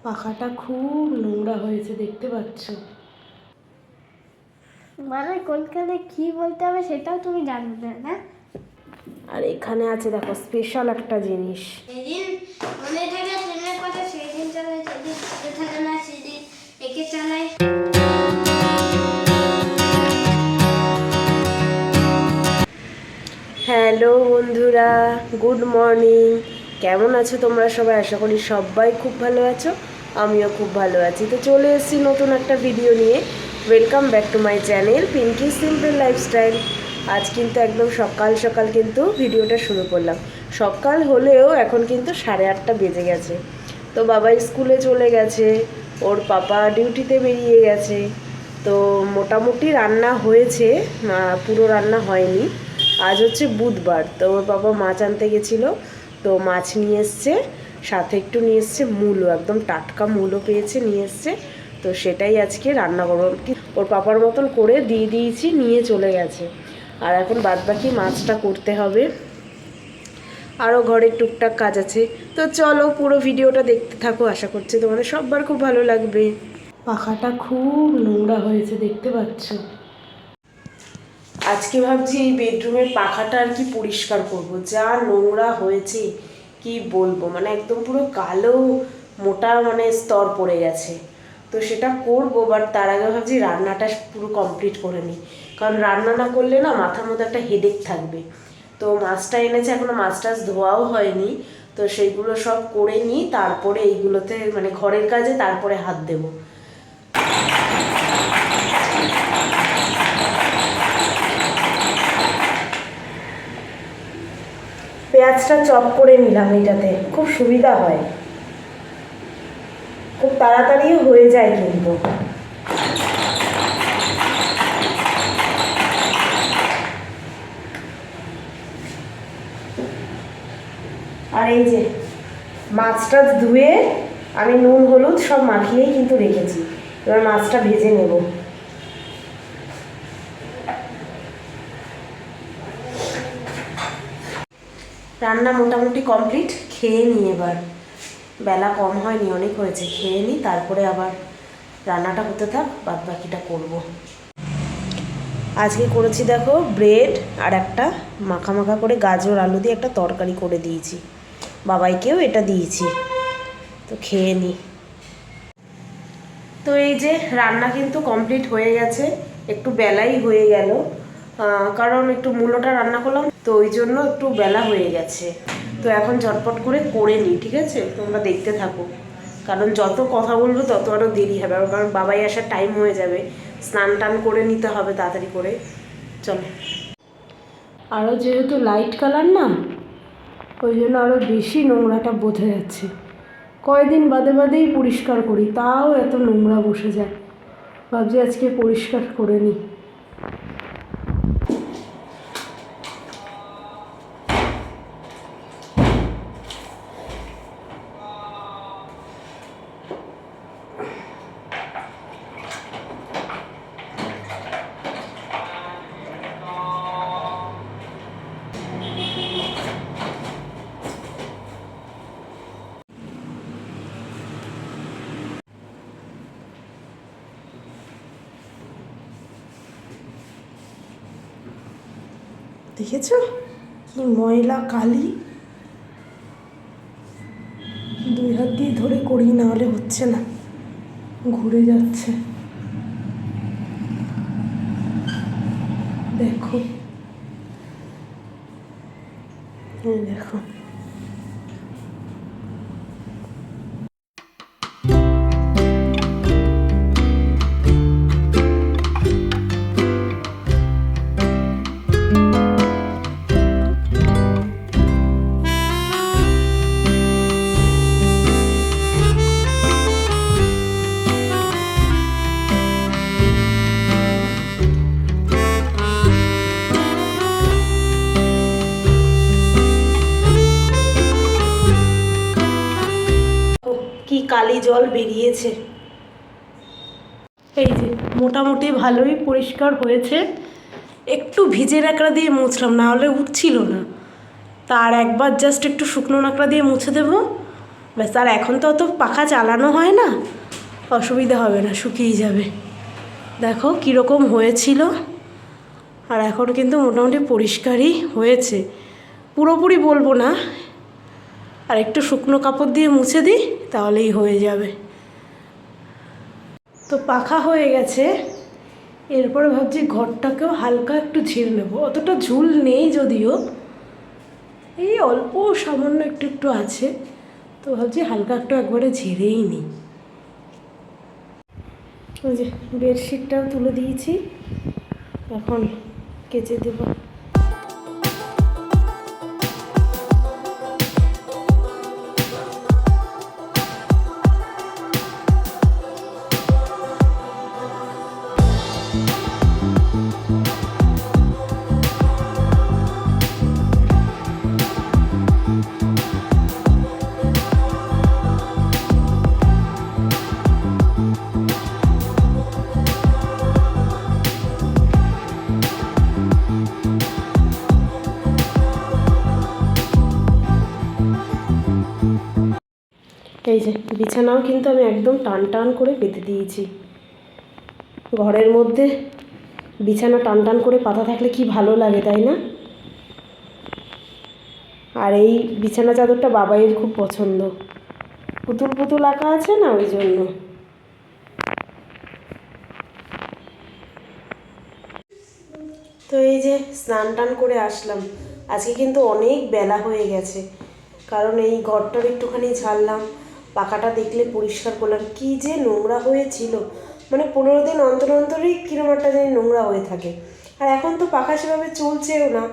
পাখাটা খুব নোংরা হয়েছে, দেখতে পাচ্ছ। মানে কলকাতায় কি বলতে হবে সেটাও তুমি জানবে না। আর এখানে আছে দেখো স্পেশাল একটা জিনিস। সেদিন মনে থাকে ট্রেনের কথা, সেদিন চালায়, সেদিন থাকে না, সেদিন একে চালায়। হ্যালো বন্ধুরা, গুড মর্নিং। কেমন আছো তোমরা সবাই? আশা করি সবাই খুব ভালো আছো, আমিও খুব ভালো আছি। তো চলে এসেছি নতুন একটা ভিডিও নিয়ে। Welcome back to my channel Pinky simple lifestyle. আজ কিন্তু একদম সকাল সকাল কিন্তু ভিডিওটা শুরু করলাম। সকাল হলেও এখন কিন্তু 8:30 বেজে গেছে। তো বাবা স্কুলে চলে গেছে, ওর পাপা ডিউটিতে বেরিয়ে গেছে। তো মোটামুটি রান্না হয়েছে, পুরো রান্না হয়নি। আজ হচ্ছে বুধবার, তো ওর বাবা মাছ আনতে গেছিলো, তো মাছ নিয়ে এসছে, সাথে একটু নিয়ে এসছে মূলো, একদম টাটকা মূলো পেয়েছে, নিয়ে এসছে। তো সেটাই আজকে রান্না করবো। ওর পাপার মতন করে দিয়ে দিয়েছি, নিয়ে চলে গেছে। আর এখন বাদবাকি মাছটা করতে হবে, আরও ঘরের টুকটাক কাজ আছে। তো চলো পুরো ভিডিওটা দেখতে থাকো, আশা করছি তোমাদের সবার খুব ভালো লাগবে। পাখাটা খুব নোংরা হয়েছে, দেখতে পাচ্ছ। আজকে ভাবছি এই বেডরুমের পাখাটা আর কি পরিষ্কার করব। যা নোংরা হয়েছে কি বলবো, মানে একদম পুরো কালো মোটা মানে স্তর পড়ে গেছে। তো সেটা করব, বাট তার আগে ভাবছি রান্নাটা পুরো কমপ্লিট করে নিই, কারণ রান্না না করলে না মাথার মধ্যে একটা হেডেক থাকবে। তো মাছটা এনেছে, এখনো মাছটা ধোয়াও হয়নি। তো সেইগুলো সব করে নিই, তারপরে এইগুলোতে মানে ঘরের কাজে তারপরে হাত দেবো। পেঁয়াজটা চপ করে নিলাম, এইটাতে খুব সুবিধা হয়, খুব তাড়াতাড়িও হয়ে যায় কিন্তু। আর এই যে মাছটা ধুয়ে আমি নুন হলুদ সব মাখিয়েই কিন্তু রেখেছি, এবার মাছটা ভেজে নেব। রান্না মোটামুটি কমপ্লিট, খেয়ে নিই এবার। বেলা কম হয়নি, অনেক হয়েছে, খেয়ে নিই, তারপরে আবার রান্নাটা হতে থাক, বাদ বাকিটা করবো। আজকে করেছি দেখো ব্রেড আর একটা মাখা মাখা করে গাজর আলু দিয়ে একটা তরকারি করে দিয়েছি, বাবাইকেও এটা দিয়েছি। তো খেয়ে নিই। তো এই যে রান্না কিন্তু কমপ্লিট হয়ে গেছে, একটু বেলাই হয়ে গেল, কারণ একটু মূলোটা রান্না করলাম, তো ওই জন্য একটু বেলা হয়ে গেছে। তো এখন ঝটপট করে নিই, ঠিক আছে? তোমরা দেখতে থাকো, কারণ যত কথা বলবো তত আরও দেরি হবে, কারণ বাবাই আসার টাইম হয়ে যাবে, স্নান টান করে নিতে হবে তাড়াতাড়ি করে। চলো। আরও যেহেতু লাইট কালার না, ওই জন্য আরও বেশি নোংরাটা বোঝা যাচ্ছে। কয়দিন বাদে বাদেই পরিষ্কার করি, তাও এত নোংরা বসে যায়। ভাবছি আজকে পরিষ্কার করে নিই। দেখেছ কি ময়লা কালি, দুই হাত দিয়ে ধরে করি, না হলে হচ্ছে না, ঘুরে যাচ্ছে। দেখো, এই দেখো। কি কালি জল বেরিয়েছে। এই যে মোটামুটি ভালোই পরিষ্কার হয়েছে, একটু ভিজে ন্যাকড়া দিয়ে মুছলাম, না হলে উঠছিল না। তার একবার জাস্ট একটু শুকনো ন্যাকড়া দিয়ে মুছে দেবো, ব্যাস। আর এখন তো অত পাখা চালানো হয় না, অসুবিধা হবে না, শুকিয়ে যাবে। দেখো কীরকম হয়েছিল, আর এখন কিন্তু মোটামুটি পরিষ্কারই হয়েছে, পুরোপুরি বলবো না। আর একটু শুকনো কাপড় দিয়ে মুছে দিই তাহলেই হয়ে যাবে। তো পাখা হয়ে গেছে, এরপরে ভাবছি ঘরটাকেও হালকা একটু ঝেড়ে নেবো। অতটা ঝুল নেই যদিও, এই অল্প সামান্য একটু একটু আছে, তো ভাবছি হালকা একটু একবারে ঝেড়েই নিই। ওই যে বেডশিটটাও তুলে দিয়েছি, এখন কেচে দেবো। এই যে বিছানাও কিন্তু আমি একদম টান টান করে পেতে দিয়েছি। ঘরের মধ্যে বিছানা টান টান করে পাতা থাকলে কি ভালো লাগে, তাই না? আর এই বিছানা চাদরটা বাবাইয়ের খুব পছন্দ, পুতুল পুতুল আঁকা আছে না, ওই জন্য। তো এই যে স্নান টান করে আসলাম, আজকে কিন্তু অনেক বেলা হয়ে গেছে, কারণ এই ঘরটার একটুখানি ঝাড়লাম, পাখাটা দেখলে পরিষ্কার করলাম। কি যে নোংরা হয়েছিল, মানে 15 দিন অন্তর অন্তরই কিরম একটা জানি নোংরা হয়ে থাকে। আর এখন তো পাখা সেভাবে চলছেও না,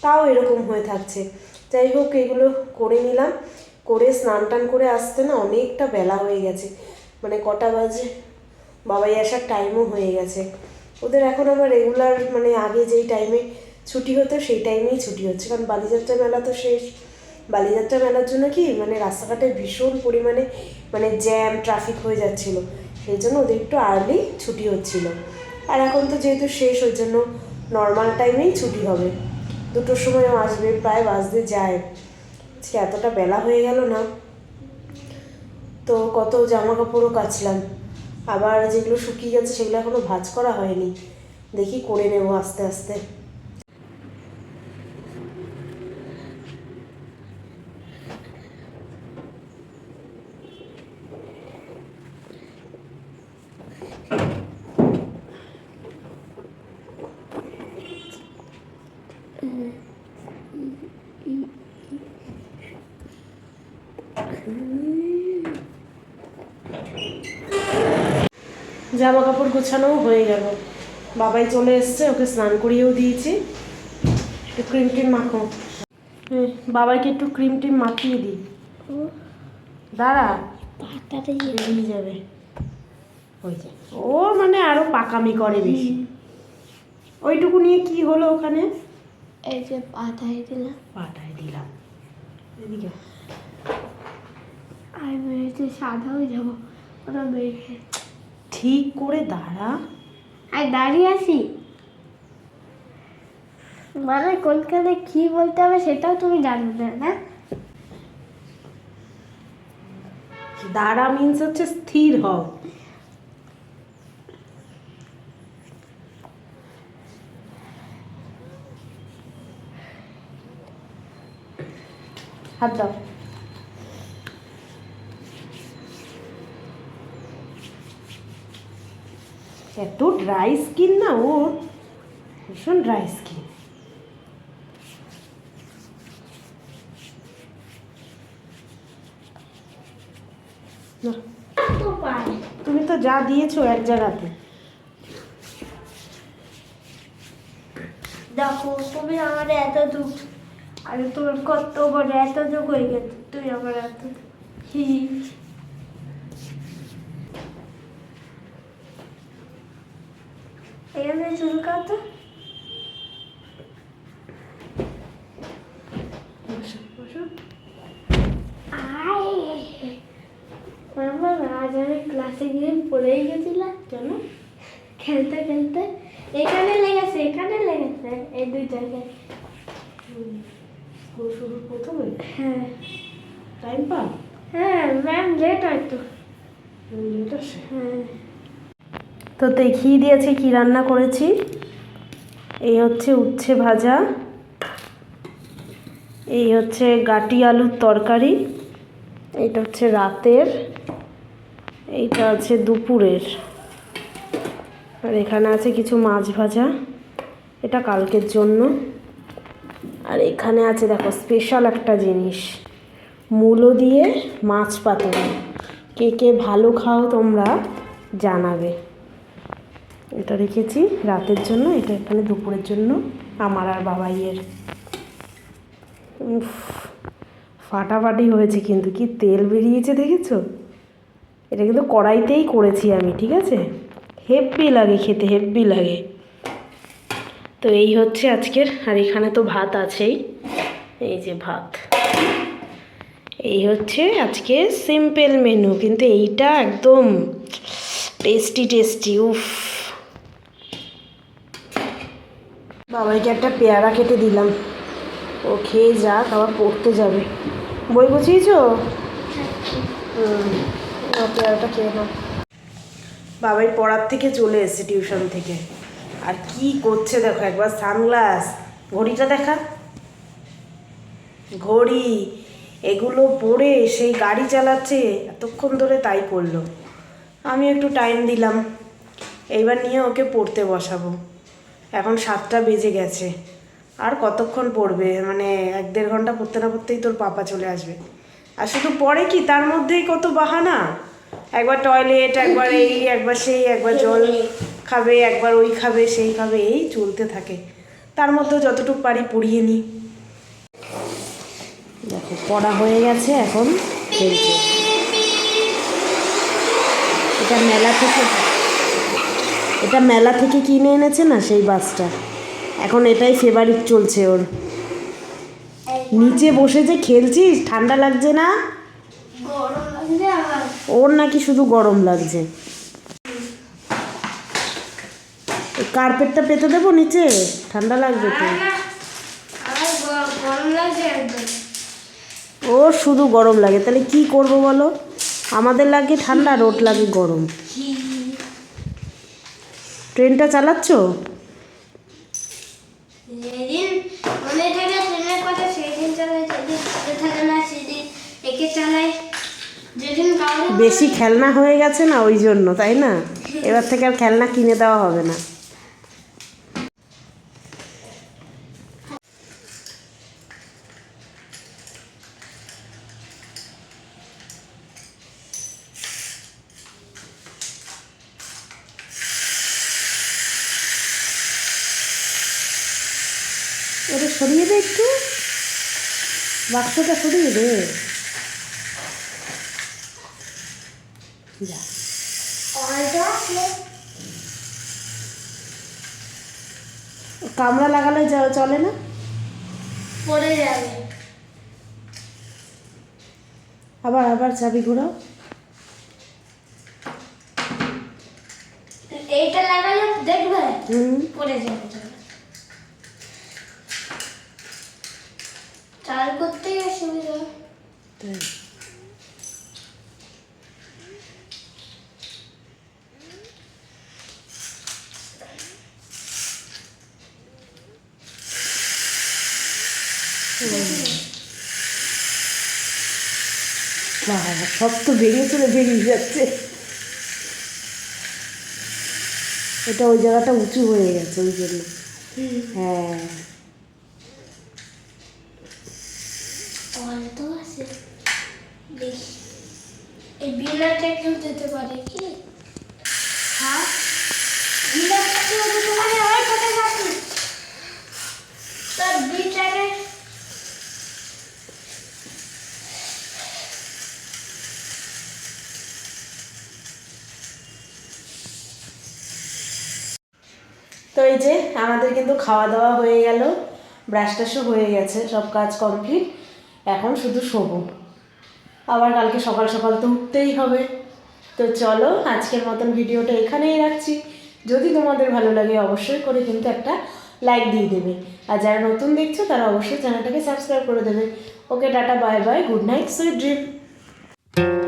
তাও এরকম হয়ে থাকছে। যাই হোক, এগুলো করে নিলাম, করে স্নান টান করে আসতে না অনেকটা বেলা হয়ে গেছে, মানে কটা বাজে, বাবাই আসার টাইমও হয়ে গেছে। ওদের এখন আবার রেগুলার, মানে আগে যেই টাইমে ছুটি হতো সেই টাইমেই ছুটি হচ্ছে, কারণ বালিযাত্রা মেলা তো শেষ। বালিযাত্রা মেলার জন্য কি মানে রাস্তাঘাটে ভীষণ পরিমাণে মানে জ্যাম ট্রাফিক হয়ে যাচ্ছিলো, সেই জন্য ওদের একটু আর্লি ছুটি হচ্ছিলো। আর এখন তো যেহেতু শেষ, ওই জন্য নর্মাল টাইমেই ছুটি হবে, 2টোর সময়ও আসবে, প্রায় বাজতে যায়। আজকে এতটা বেলা হয়ে গেল না, তো কত জামা কাপড়ও কাচলাম, আবার যেগুলো শুকিয়ে গেছে সেগুলো এখনও ভাঁজ করা হয়নি, দেখি করে নেব আস্তে আস্তে। জামা কাপড় গোছানোও হয়ে গেল, বাবাই চলে এসছে, ওকে স্নান করিয়েও দিয়েছি। একটু ক্রিম টিম মাখো, বাবাইকে একটু ক্রিম টিম মাখিয়ে দিই। দাঁড়া, বেরিয়ে যাবে। ওই যে ও মানে আরো পাকামি করে বেশি। ওইটুকু নিয়ে কি হলো ওখানে? এই যে পাতায় দিলাম এদিকে। আমি বেরিয়েছে সাদা হয়ে যাবো, ওটা বেরিয়ে ঠিক করে দাঁড়া। আর দাঁড়িয়ে আছি, মানে কোনখানে কি বলতে হবে সেটাও তুমি জানবে না। দাঁড়া মিন্স হচ্ছে স্থির হও। হাত দাও। এত ড্রাই স্কিন না ওর, ভীষণ ড্রাই স্কিন। তুমি তো যা দিয়েছো এক জায়গাতে। দেখো তুমি আমার এত দুঃখ, আর তোমার কত বড় এত দুঃখ হয়ে গেছে, তুমি আমার এত এখানে চুল কাটো। আজ আমি ক্লাসে গিয়ে পড়েই গেছিলাম। কেন? খেলতে খেলতে এখানে লেগেছে, এই দুই জায়গায়। স্কুল শুরুর প্রথমে? হ্যাঁ। টাইম পাও? হ্যাঁ ম্যাম লেট হয়তো। হ্যাঁ, তো দেখিয়ে দিয়েছি কি রান্না করেছি। এই হচ্ছে উচ্ছে ভাজা, এই হচ্ছে গাটি আলুর তরকারি, এইটা হচ্ছে রাতের, এইটা আছে দুপুরের, আর এখানে আছে কিছু মাছ ভাজা, এটা কালকের জন্য। আর এখানে আছে দেখো স্পেশাল একটা জিনিস, মূলো দিয়ে মাছ পাতুরি। কে কে ভালো খাও তোমরা জানাবে। এটা রেখেছি রাতের জন্য, এটা এখানে দুপুরের জন্য আমার আর বাবাইয়ের। উফ, ফাটাফাটি হয়েছে, কিন্তু কি তেল বেরিয়েছে দেখেছো? এটা কিন্তু কড়াইতেই করেছি আমি, ঠিক আছে? হেব্বি লাগে খেতে, হেব্বি লাগে। তো এই হচ্ছে আজকের, আর এখানে তো ভাত আছেই, এই যে ভাত। এই হচ্ছে আজকে সিম্পল মেনু, কিন্তু এইটা একদম টেস্টি টেস্টি। উফ, বাবাইকে একটা পেয়ারা কেটে দিলাম, ও খেয়ে যাক, আবার পড়তে যাবে। বই গুছিয়েছো? পেয়ারাটা খেয়ে নাও। বাবাই পড়ার থেকে চলে এসেছে টিউশন থেকে, আর কি করছে দেখো, একবার সানগ্লাস, ঘড়িটা দেখা, ঘড়ি, এগুলো পরে সেই গাড়ি চালাচ্ছে এতক্ষণ ধরে, তাই করলো। আমি একটু টাইম দিলাম, এইবার নিয়ে ওকে পড়তে বসাবো। এখন 7টা বেজে গেছে, আর কতক্ষণ পড়বে, মানে 1-1.5 ঘন্টা পড়তে না পড়তেই তোর পাপা চলে আসবে। আর শুধু পড়ে কি, তার মধ্যেই কত বাহানা, একবার টয়লেট, একবার এই, একবার সেই, একবার জল খাবে, একবার ওই খাবে, সেই খাবে, এই চলতে থাকে। তার মধ্যে যতটুকু পারি পড়িয়ে নিই। দেখো পড়া হয়ে গেছে, এখন খেলছে। এটা মেলা থেকে কিনে এনেছে না সেই বাসটা, এখন এটাই ফেভারিট চলছে ওর। নিচে বসে যে খেলছিস, ঠান্ডা লাগছে না? গরম লাগছে আমার। ওর নাকি শুধু গরম লাগছে। কার্পেটটা পেতে দেবো নিচে, ঠান্ডা লাগবে তো। আমার গরম লাগছে একদম। ওর শুধু গরম লাগে, তাহলে কি করব বলো? আমাদের লাগে ঠান্ডা, আর ওর লাগে গরম। ট্রেনটা চালাচ্ছ? যেদিন মনে থাকে ট্রেনের কথা সেদিন চালাই, যেদিন মনে থাকে না সেদিন একে চালাই। যেদিন বেশি খেলনা হয়ে গেছে না, ওই জন্য, তাই না? এবার থেকে আর খেলনা কিনে দেওয়া হবে না। ওটা সরিয়ে দে একটু, বাক্সটা সরিয়ে দে। যা, কামড়া লাগালে চলে না? পড়ে যাবে। আবার আবার চাবি ঘোরাও। এইটা লাগালে দেখবে হুম, পড়ে যাবে। চাল করতেই অসুবিধা। তাই। বাবা, সব তো ভেঙে চলে বেরিয়ে যাচ্ছে। এটা ওই জায়গাটা উঁচু হয়ে গেছে, ওই জন্য। হ্যাঁ, অল্প আছে দেখি। এই বিলাটা কেউ যেতে পারে কি? হ্যাঁ, বিলাটা কেউ যেতে পারে। ওই কোথায় যাচ্ছিস? তোর বিটারে তো এই যে আমাদের কিন্তু খাওয়া দাওয়া হয়ে গেল, ব্রাশ টাশও হয়ে গেছে, সব কাজ কমপ্লিট। এখন শুধু শোবো, আবার কালকে সকাল সকাল তো উঠতেই হবে। তো চলো, আজকের মতন ভিডিওটা এখানেই রাখছি। যদি তোমাদের ভালো লাগে অবশ্যই করে কিন্তু একটা লাইক দিয়ে দেবে, আর যারা নতুন দেখছো তারা অবশ্যই চ্যানেলটাকে সাবস্ক্রাইব করে দেবে। Okay, tata, bye bye, good night, sweet dream. না